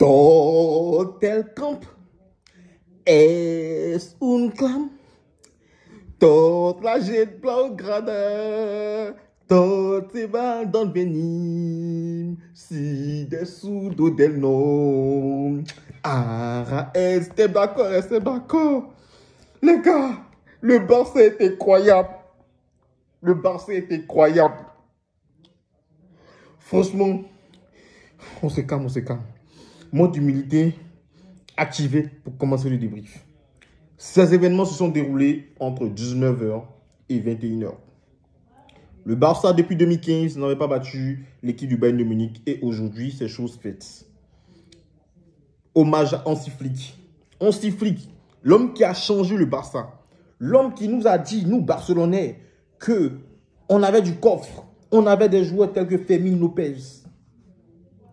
Todo el camp es un clam. Toute la gente blaugrana, tot se va dans le venim, si dessous del nom. Ah, est d'accord. Les gars, le Barça est incroyable. Le Barça est incroyable. Franchement, on se calme. Mode d'humilité activé pour commencer le débrief. Ces événements se sont déroulés entre 19h et 21h. Le Barça, depuis 2015, n'avait pas battu l'équipe du Bayern de Munich et aujourd'hui, c'est chose faite. Hommage à Hansi Flick. Hansi Flick, l'homme qui a changé le Barça. L'homme qui nous a dit, nous Barcelonais, qu'on avait du coffre. On avait des joueurs tels que Fermín López.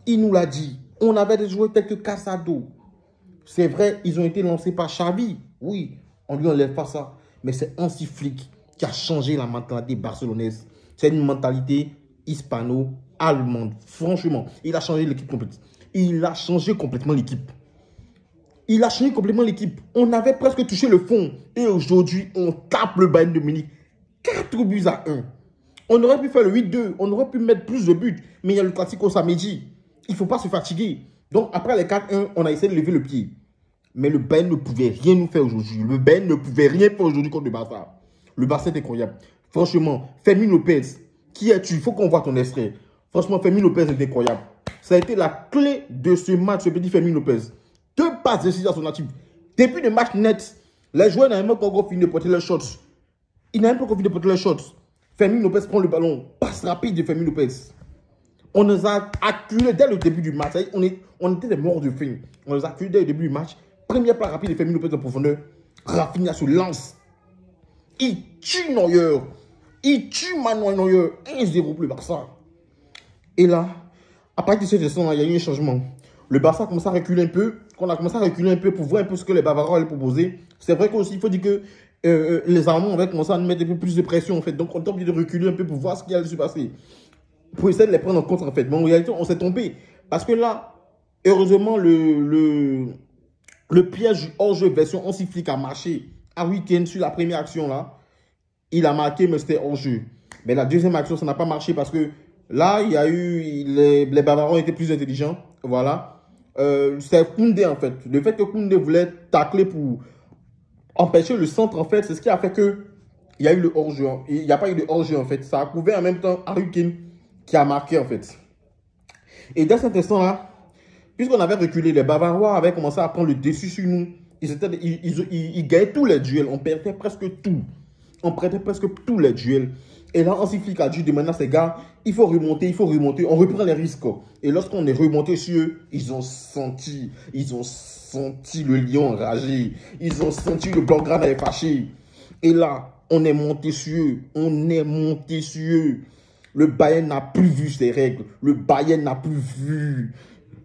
Il nous l'a dit. On avait des joueurs tels que Casado. C'est vrai, ils ont été lancés par Xavi. Oui, on lui enlève pas ça. Mais c'est Hansi Flick qui a changé la mentalité barcelonaise. C'est une mentalité hispano-allemande. Franchement, il a changé l'équipe complète. Il a changé complètement l'équipe. On avait presque touché le fond. Et aujourd'hui, on tape le Bayern de Munich. 4-1. On aurait pu faire le 8-2. On aurait pu mettre plus de buts. Mais il y a le Classico samedi. Il ne faut pas se fatiguer. Donc, après les 4-1, on a essayé de lever le pied. Mais le Bayern ne pouvait rien nous faire aujourd'hui. Le Bayern ne pouvait rien faire aujourd'hui contre le Barça. Le Barça est incroyable. Franchement, Fermín López, qui es-tu? Il faut qu'on voit ton extrait. Franchement, Fermín López est incroyable. Ça a été la clé de ce match, ce petit Fermín López. 2 passes décisives à son actif. Début de match net, les joueurs n'avaient même pas encore fini de porter leurs shots. Fermín López prend le ballon. Passe rapide de Fermín López. On nous a acculés dès le début du match. On était des morts de faim. On nous a acculés dès le début du match. Première part rapide de Fermín López en profondeur. Rafinha se lance. Il tue Neuer. Il tue Manuel Neuer. 1-0 pour le Barça. Et là, à partir de cet instant, il y a eu un changement. Le Barça a commencé à reculer un peu. On a commencé à reculer un peu pour voir un peu ce que les Bavarois allaient proposer. C'est vrai qu'aussi, il faut dire que les Allemands avaient commencé à nous mettre un peu plus de pression, en fait. Donc, on est obligé de reculer un peu pour voir ce qui allait se passer. Pour essayer de les prendre en compte, en fait. Mais en réalité, on s'est trompé. Parce que là, heureusement, le piège du hors-jeu version Hansi Flick a marché à week-end sur la première action, là. Il a marqué, mais c'était hors-jeu. Mais la deuxième action, ça n'a pas marché parce que là, il y a eu... Les Bavarois étaient plus intelligents. Voilà. C'est Koundé, en fait. Le fait que Koundé voulait tacler pour empêcher le centre, en fait, c'est ce qui a fait que il y a eu le hors-jeu. Il n'y a pas eu de hors-jeu, en fait. Ça a couvert en même temps Harry Kane qui a marqué, en fait. Et dans cet instant-là, puisqu'on avait reculé, les Bavarois avaient commencé à prendre le dessus sur nous. Ils gagnaient tous les duels. On perdait presque tout. On perdait presque tous les duels. Et là, Hansi Flick a dit de maintenant, ces gars, il faut remonter. On reprend les risques. Et lorsqu'on est remonté sur eux, ils ont senti le lion enragé. Ils ont senti le Blaugrana est fâché. Et là, on est monté sur eux. Le Bayern n'a plus vu ses règles. Le Bayern n'a plus vu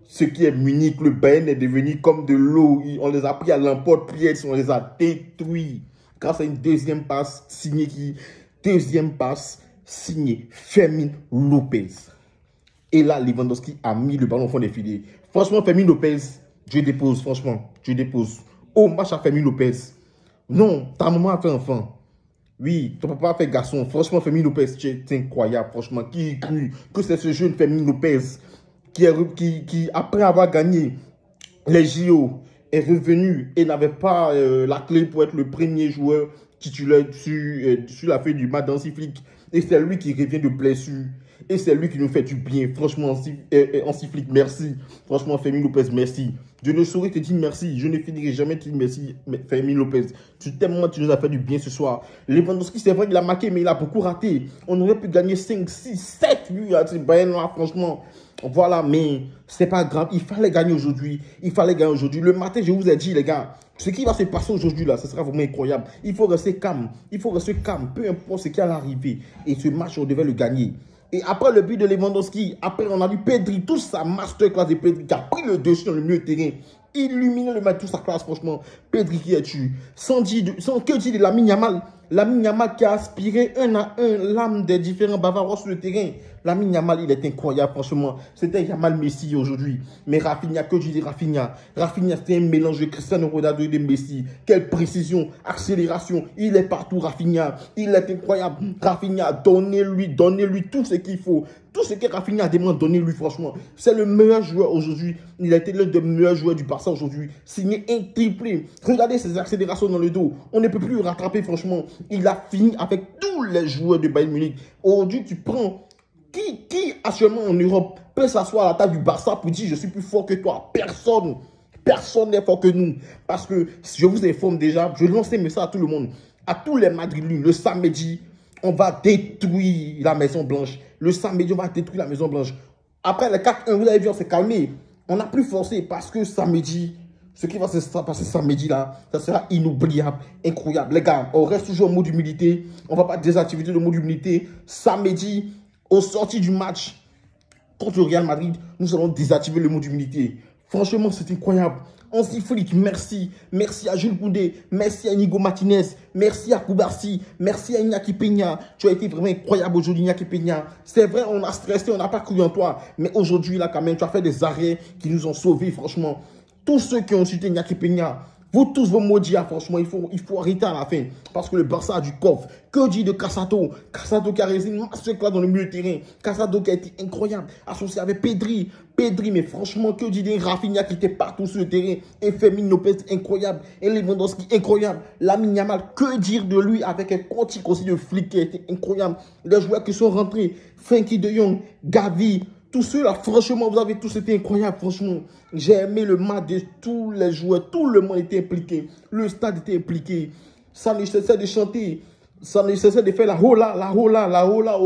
ce qui est Munich. Le Bayern est devenu comme de l'eau. On les a pris à l'emporte-pièce. On les a détruits. Grâce à une deuxième passe signée Fermín López. Et là, Lewandowski a mis le ballon au fond des filets. Franchement, Fermín López, je dépose. Oh, match à Fermín López. Non, ta maman a fait enfant. Oui, ton papa a fait garçon. Franchement, Fermín López, c'est incroyable. Franchement, qui cru que c'est ce jeune Fermín López qui, après avoir gagné les JO, est revenu et n'avait pas la clé pour être le premier joueur titulaire sur la feuille du match d'Hansi Flick. Et c'est lui qui revient de blessure. Et c'est lui qui nous fait du bien. Franchement, Hansi Flick, merci. Franchement, Fermín López, merci. Je ne saurais te dire merci. Je ne finirai jamais de te dire merci, Fermín López. Tu nous as fait du bien ce soir. Lewandowski, c'est vrai qu'il a marqué, mais il a beaucoup raté. On aurait pu gagner 5, 6, 7 buts à ce Bayern-là, franchement. Voilà, mais c'est pas grave. Il fallait gagner aujourd'hui. Le matin, je vous ai dit, les gars, ce qui va se passer aujourd'hui, là, ce sera vraiment incroyable. Il faut rester calme. Peu importe ce qui allait arriver. Et ce match, on devait le gagner. Et après le but de Lewandowski, après on a vu Pedri, toute sa masterclass de Pedri qui a pris le dessus dans le milieu de terrain. Illuminé le match, toute sa classe, franchement. Pedri qui a tué. Sans que dire de Lamine Yamal. Lamine Yamal qui a aspiré un à un l'âme des différents Bavarois sur le terrain. Lamine Yamal, il est incroyable, franchement. C'était Yamal Messi aujourd'hui. Mais Rafinha, que je dis Rafinha? Rafinha, c'est un mélange de Cristiano Ronaldo et de Messi. Quelle précision, accélération. Il est partout, Rafinha. Il est incroyable. Rafinha, donnez-lui tout ce qu'il faut. Tout ce que Rafinha demande, donnez-lui, franchement. C'est le meilleur joueur aujourd'hui. Il a été l'un des meilleurs joueurs du Barça aujourd'hui. Signé un triplé. Regardez ses accélérations dans le dos. On ne peut plus le rattraper, franchement. Il a fini avec tous les joueurs de Bayern Munich. Aujourd'hui, tu prends... Qui actuellement en Europe peut s'asseoir à la table du Barça pour dire je suis plus fort que toi? Personne. Personne n'est fort que nous. Parce que je vous informe déjà, je lance un message à tout le monde. À tous les Madrilènes, le samedi, on va détruire la Maison Blanche. Le samedi, on va détruire la Maison Blanche. Après le 4-1, vous avez vu, on s'est calmé. On n'a plus forcé parce que samedi, ce qui va se passer samedi là, ça sera inoubliable, incroyable. Les gars, on reste toujours au mode d'humilité. On ne va pas désactiver le mode d'humilité. Samedi, au sorti du match contre le Real Madrid, nous allons désactiver le mode d'humilité. Franchement, c'est incroyable. Hansi Flick, merci. Merci à Jules Koundé. Merci à Inigo Martinez. Merci à Koubarsi. Merci à Iñaki Peña. Tu as été vraiment incroyable aujourd'hui, Iñaki Peña. C'est vrai, on a stressé, on n'a pas cru en toi. Mais aujourd'hui, là, quand même, tu as fait des arrêts qui nous ont sauvés, franchement. Tous ceux qui ont insulté Iñaki Peña, vous tous vos maudits, franchement, il faut arrêter à la fin. Parce que le Barça a du coffre. Que dit de Casado? Casado qui a réussi une masterclass dans le milieu de terrain. Casado qui a été incroyable. Associé avec Pedri. Pedri, mais franchement, que dit de Rafinha qui était partout sur le terrain. Et Fermin Lopez, incroyable. Et Lewandowski, incroyable. Lamine Yamal, que dire de lui avec un quantique aussi de Flick qui a été incroyable. Les joueurs qui sont rentrés. Frenkie de Jong, Gavi. Tous ceux-là, franchement, vous avez tous été incroyables, franchement. J'ai aimé le match de tous les joueurs. Tout le monde était impliqué. Le stade était impliqué. Ça ne cessait de chanter. Ça ne cessait de faire la hola, la hola, la hola.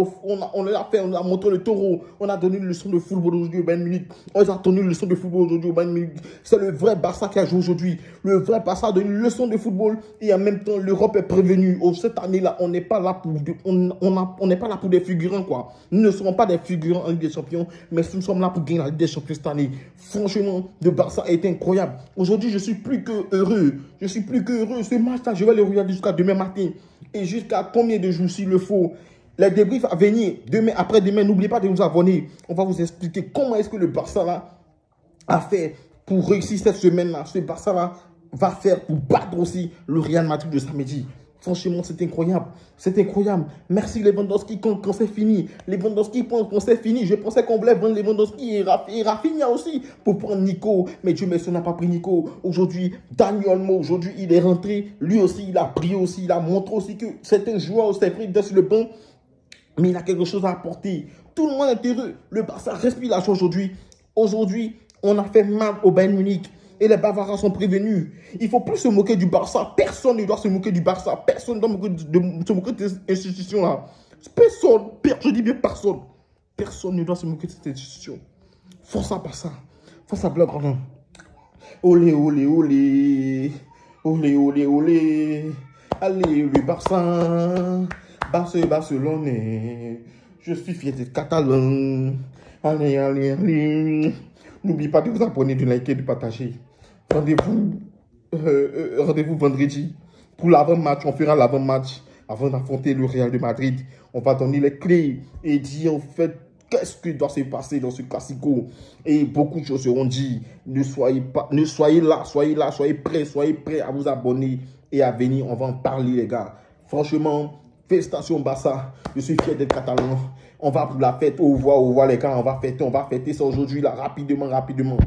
On l'a fait, on a montré le taureau. On a donné une leçon de football aujourd'hui au Bayern Munich. On a donné une leçon de football aujourd'hui au Bayern Munich. C'est le vrai Barça qui a joué aujourd'hui. Le vrai Barça a donné une leçon de football. Et en même temps, l'Europe est prévenue. Oh, cette année-là, on n'est pas là pour on n'est pas là pour des figurants, quoi. Nous ne serons pas des figurants en Ligue des Champions, mais nous sommes là pour gagner la Ligue des Champions cette année. Franchement, le Barça a été incroyable. Aujourd'hui, je suis plus que heureux. Je suis plus que heureux. Ce match-là, je vais le regarder jusqu'à demain matin. Et jusqu'à combien de jours s'il le faut. Les débriefs à venir, demain, après-demain, n'oubliez pas de vous abonner. On va vous expliquer comment est-ce que le Barça là a fait pour réussir cette semaine-là. Ce Barça là va faire pour battre aussi le Real Madrid de samedi. Franchement, c'est incroyable. C'est incroyable. Merci Lewandowski quand c'est fini. Lewandowski quand c'est fini. Je pensais qu'on voulait vendre Lewandowski et Rafinha aussi pour prendre Nico. Mais Dieu merci, on n'a pas pris Nico. Aujourd'hui, Dani Olmo, aujourd'hui, il est rentré. Lui aussi, il a pris aussi. Il a montré aussi que c'est un joueur, c'est pris sur le banc. Mais il a quelque chose à apporter. Tout le monde est heureux. Le Barça respire la chose aujourd'hui. Aujourd'hui, on a fait mal au Bayern Munich. Et les Bavarois sont prévenus. Il ne faut plus se moquer du Barça. Personne ne doit se moquer du Barça. Personne ne doit se moquer de cette institution-là. Personne, je dis bien personne. Personne ne doit se moquer de cette institution. Force à Barça. Force à Blaugrana. Olé, olé, olé. Olé, olé, olé. Allez, le Barça. Barcelone. Je suis fier d'être catalan. Allez, allez, allez. N'oubliez pas de vous abonner, de liker, de partager. Rendez-vous vendredi pour l'avant-match. On fera l'avant-match avant d'affronter le Real de Madrid. On va donner les clés et dire en fait qu'est-ce qui doit se passer dans ce classico. Et beaucoup de choses seront dites. Soyez là, soyez prêts à vous abonner et à venir. On va en parler, les gars. Franchement, félicitations Barça. Je suis fier d'être catalan. On va pour la fête. Au revoir les gars. On va fêter ça aujourd'hui là, rapidement.